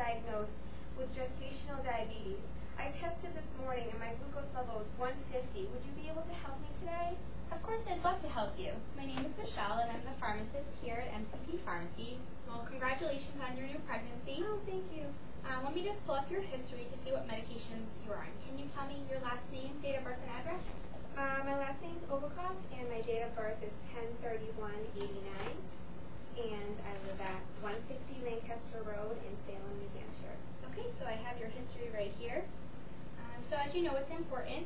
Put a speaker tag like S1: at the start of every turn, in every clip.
S1: diagnosed with gestational diabetes. I tested this morning and my glucose level is 150. Would you be able to help me today?
S2: Of course, I'd love to help you. My name is Michelle and I'm the pharmacist here at MCP Pharmacy. Well, congratulations on your new pregnancy.
S1: Oh, thank you.
S2: Let me just pull up your history to see what medications you're on. Can you tell me your last name, date of birth, and address?
S1: My last name is Overcroft and my date of birth is 10/31/89. And I live at 150 Lancaster Road in Salem, New Hampshire.
S2: Okay, so I have your history right here. So as you know, it's important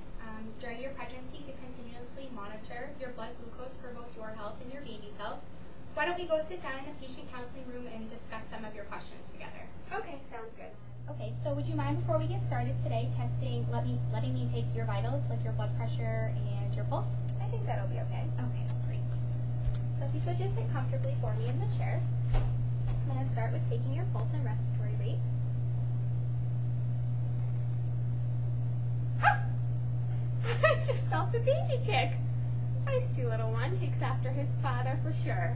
S2: during your pregnancy to continuously monitor your blood glucose for both your health and your baby's health. Why don't we go sit down in the patient counseling room and discuss some of your questions together?
S1: Okay, sounds good.
S2: Okay, so would you mind before we get started today letting me take your vitals, like your blood pressure and your pulse?
S1: I think that'll be okay.
S2: Okay, great. So if you could just sit comfortably for me in the chair. I'm going to start with taking your pulse and respiratory rate.
S1: I just felt the baby kick. Feisty little one, takes after his father for sure.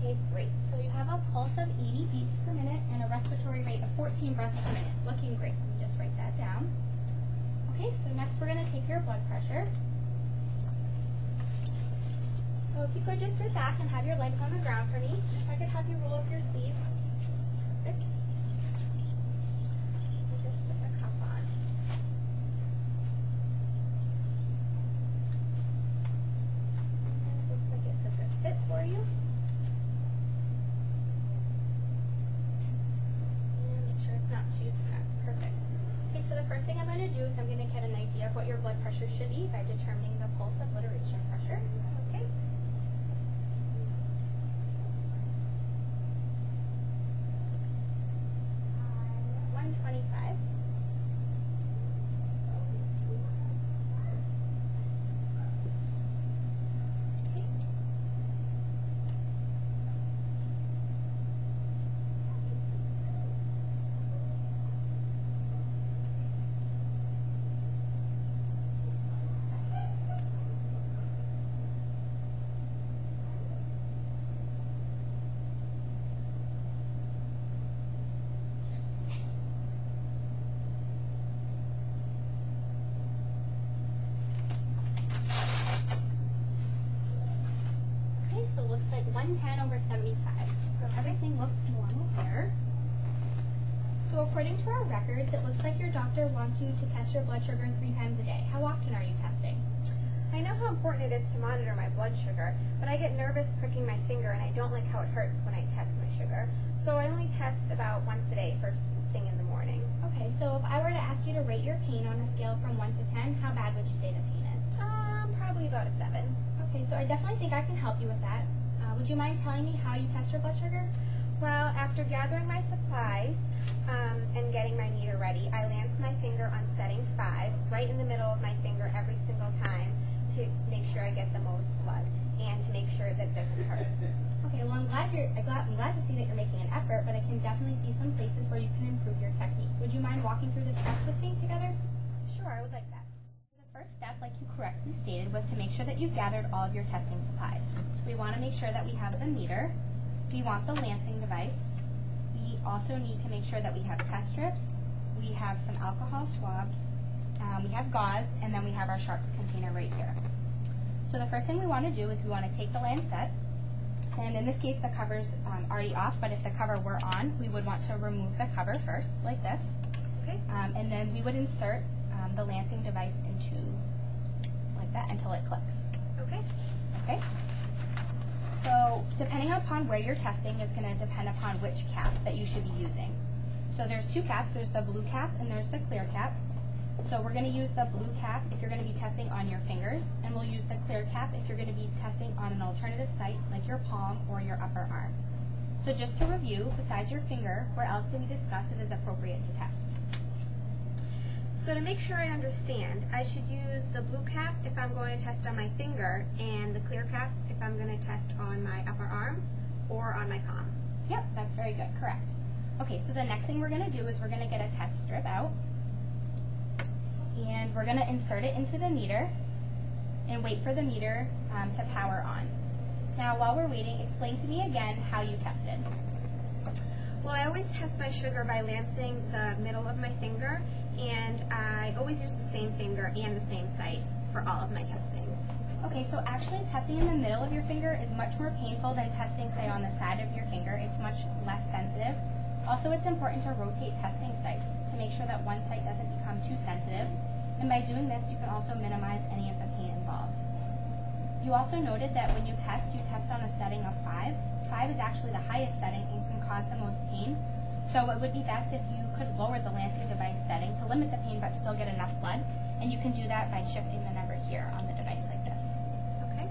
S2: Okay, great. So you have a pulse of 80 beats per minute and a respiratory rate of 14 breaths per minute. Looking great. Let me just write that down. Okay, so next we're going to take your blood pressure. So if you could just sit back and have your legs on the ground for me. If I could have you roll up your sleeve. Perfect. And just put the cuff on. And it looks like it's a good fit for you. Not too snug. Perfect. Okay, so the first thing I'm going to do is I'm going to get an idea of what your blood pressure should be by determining the pulse obliteration pressure. Okay. 125. So it looks like 110/75. So everything looks normal there. So according to our records, it looks like your doctor wants you to test your blood sugar 3 times a day. How often are you testing?
S1: I know how important it is to monitor my blood sugar, but I get nervous pricking my finger and I don't like how it hurts when I test my sugar. So I only test about once a day, first thing in the morning.
S2: Okay, so if I were to ask you to rate your pain on a scale from 1 to 10, how bad would you say the pain is?
S1: Probably about a 7.
S2: Okay, so I definitely think I can help you with that. Would you mind telling me how you test your blood sugar?
S1: Well, after gathering my supplies and getting my meter ready, I lance my finger on setting 5, right in the middle of my finger every single time to make sure I get the most blood and to make sure that it doesn't hurt.
S2: Okay, well I'm glad to see that you're making an effort, but I can definitely see some places where you can improve your technique. Would you mind walking through the steps with me together?
S1: Sure, I would like that.
S2: The first step, like you correctly stated, was to make sure that you've gathered all of your testing supplies. So we want to make sure that we have the meter, we want the lancing device, we also need to make sure that we have test strips, we have some alcohol swabs, we have gauze, and then we have our sharps container right here. So the first thing we want to do is we want to take the lancet, and in this case the cover's already off, but if the cover were on, we would want to remove the cover first, like this.
S1: Okay.
S2: And then we would insert the lancing device into, like that, until it clicks.
S1: Okay.
S2: Okay? So depending upon where you're testing is going to depend upon which cap that you should be using. So there's 2 caps, there's the blue cap and there's the clear cap. So we're going to use the blue cap if you're going to be testing on your fingers, and we'll use the clear cap if you're going to be testing on an alternative site like your palm or your upper arm. So just to review, besides your finger, where else did we discuss it is appropriate to test?
S1: So to make sure I understand, I should use the blue cap if I'm going to test on my finger and the clear cap if I'm going to test on my upper arm or on my palm.
S2: Yep, that's very good, correct. Okay, so the next thing we're going to do is we're going to get a test strip out, and we're going to insert it into the meter and wait for the meter to power on. Now, while we're waiting, explain to me again how you tested.
S1: Well, I always test my sugar by lancing the middle of my finger, and I always use the same finger and the same site for all of my testings.
S2: Okay, so actually testing in the middle of your finger is much more painful than testing, say, on the side of your finger. It's much less sensitive. Also, it's important to rotate testing sites to make sure that one site doesn't become too sensitive, and by doing this, you can also minimize any of the pain involved. You also noted that when you test on a setting of 5. 5 is actually the highest setting and can cause the most pain, so it would be best if you could lower the lancing device setting to limit the pain but still get enough blood, and you can do that by shifting the number here on the device like this.
S1: Okay.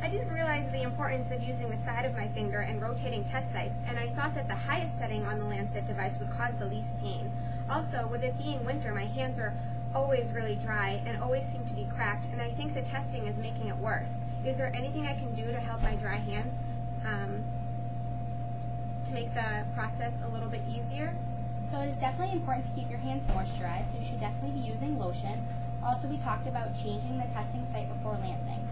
S1: I didn't realize the importance of using the side of my finger and rotating test sites, and I thought that the highest setting on the lancet device would cause the least pain. Also, with it being winter, my hands are always really dry and always seem to be cracked, and I think the testing is making it worse. Is there anything I can do to help my dry hands to make the process a little bit easier?
S2: So it is definitely important to keep your hands moisturized, so you should definitely be using lotion. Also, we talked about changing the testing site before lancing.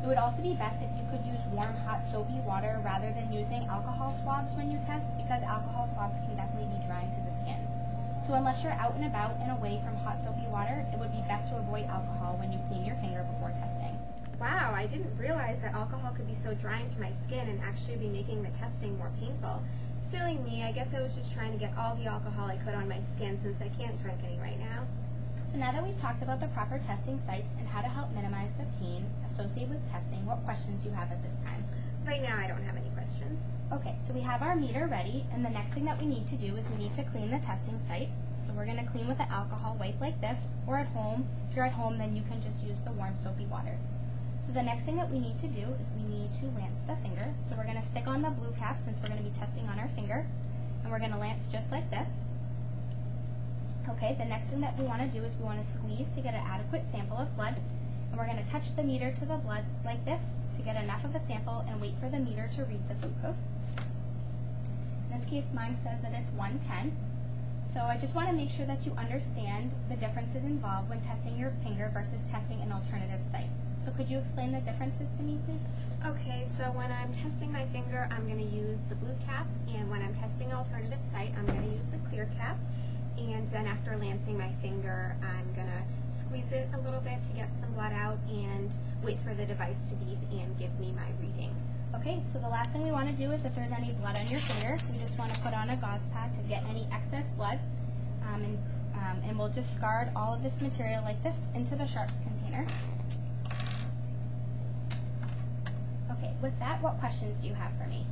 S2: It would also be best if you could use warm, hot, soapy water rather than using alcohol swabs when you test, because alcohol swabs can definitely be drying to the skin. So unless you're out and about and away from hot, soapy water, it would be best to avoid alcohol when you clean your finger before testing.
S1: Wow, I didn't realize that alcohol could be so drying to my skin and actually be making the testing more painful. Silly me, I guess I was just trying to get all the alcohol I could on my skin since I can't drink any right now.
S2: So now that we've talked about the proper testing sites and how to help minimize the pain associated with testing, what questions do you have at this time?
S1: Right now I don't have any questions.
S2: Okay, so we have our meter ready, and the next thing that we need to do is we need to clean the testing site. So we're going to clean with an alcohol wipe like this, or at home. If you're at home, then you can just use the warm soapy water. So the next thing that we need to do is we need to lance the finger. So we're going to stick on the blue cap since we're going to be testing on our finger, and we're going to lance just like this. Okay, the next thing that we want to do is we want to squeeze to get an adequate sample of blood, and we're going to touch the meter to the blood like this to get enough of a sample and wait for the meter to read the glucose. In this case, mine says that it's 110. So I just want to make sure that you understand the differences involved when testing your finger versus testing an alternative site. So could you explain the differences to me, please?
S1: Okay, so when I'm testing my finger, I'm going to use the blue cap, and when I'm testing an alternative site, I'm going to use the clear cap. And then after lancing my finger, I'm going to squeeze it a little bit to get some blood out and wait for the device to beep and give me my reading.
S2: Okay, so the last thing we want to do is if there's any blood on your finger, we just want to put on a gauze pad to get any excess blood, and we'll discard all of this material like this into the sharps container. Okay, with that, what questions do you have for me?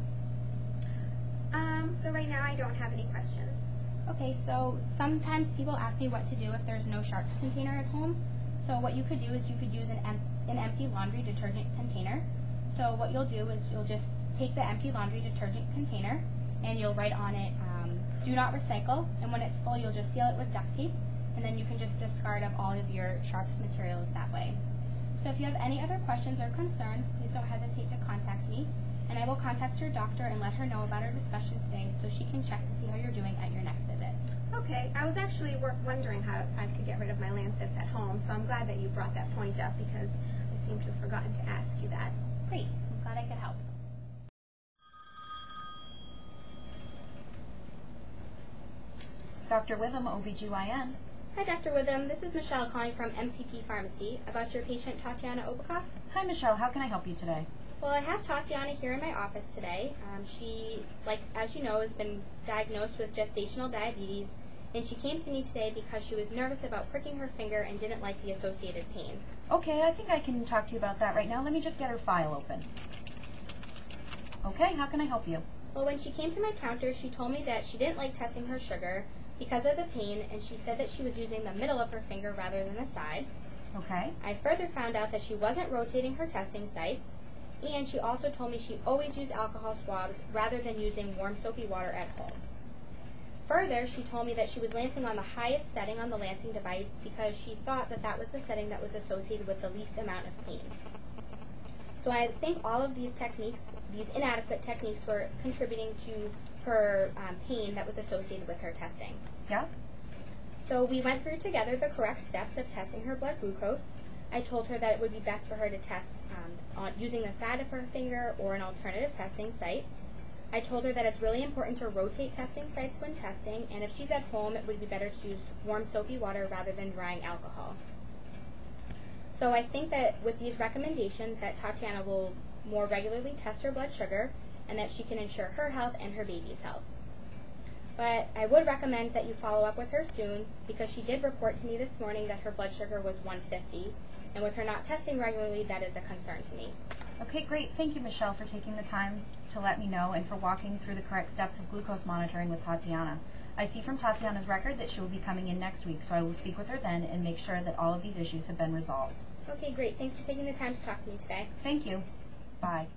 S1: So right now I don't have any questions.
S2: Okay, so sometimes people ask me what to do if there's no sharps container at home. So what you could do is you could use an empty laundry detergent container. So what you'll do is you'll just take the empty laundry detergent container and you'll write on it, do not recycle, and when it's full you'll just seal it with duct tape, and then you can just discard of all of your sharps materials that way. So if you have any other questions or concerns, please don't hesitate to contact me, and I will contact your doctor and let her know about our discussion today so she can check to see how you're doing at your next visit.
S1: Okay, I was actually wondering how I could get rid of my lancets at home, so I'm glad that you brought that point up because I seem to have forgotten to ask you that.
S2: Great, I'm glad I could help.
S3: Dr. Witham, OBGYN.
S2: Hi, Dr. Witham. This is Michelle calling from MCP Pharmacy about your patient Tatiana Obukoff.
S3: Hi, Michelle. How can I help you today?
S2: Well, I have Tatiana here in my office today. She, as you know, has been diagnosed with gestational diabetes, and she came to me today because she was nervous about pricking her finger and didn't like the associated pain.
S3: Okay, I think I can talk to you about that right now. Let me just get her file open. Okay, how can I help you?
S2: Well, when she came to my counter, she told me that she didn't like testing her sugar because of the pain, and she said that she was using the middle of her finger rather than the side.
S3: Okay.
S2: I further found out that she wasn't rotating her testing sites, And she also told me she always used alcohol swabs rather than using warm soapy water at home. Further, she told me that she was lancing on the highest setting on the lancing device because she thought that that was the setting that was associated with the least amount of pain. So I think all of these techniques, these inadequate techniques, were contributing to her pain that was associated with her testing.
S3: Yeah?
S2: So we went through together the correct steps of testing her blood glucose. I told her that it would be best for her to test using the side of her finger or an alternative testing site. I told her that it's really important to rotate testing sites when testing, and if she's at home, it would be better to use warm soapy water rather than drying alcohol. So I think that with these recommendations that Tatiana will more regularly test her blood sugar and that she can ensure her health and her baby's health. But I would recommend that you follow up with her soon because she did report to me this morning that her blood sugar was 150, and with her not testing regularly, that is a concern to me.
S3: Okay, great. Thank you, Michelle, for taking the time to let me know and for walking through the correct steps of glucose monitoring with Tatiana. I see from Tatiana's record that she will be coming in next week, so I will speak with her then and make sure that all of these issues have been resolved.
S2: Okay, great. Thanks for taking the time to talk to me today.
S3: Thank you. Bye.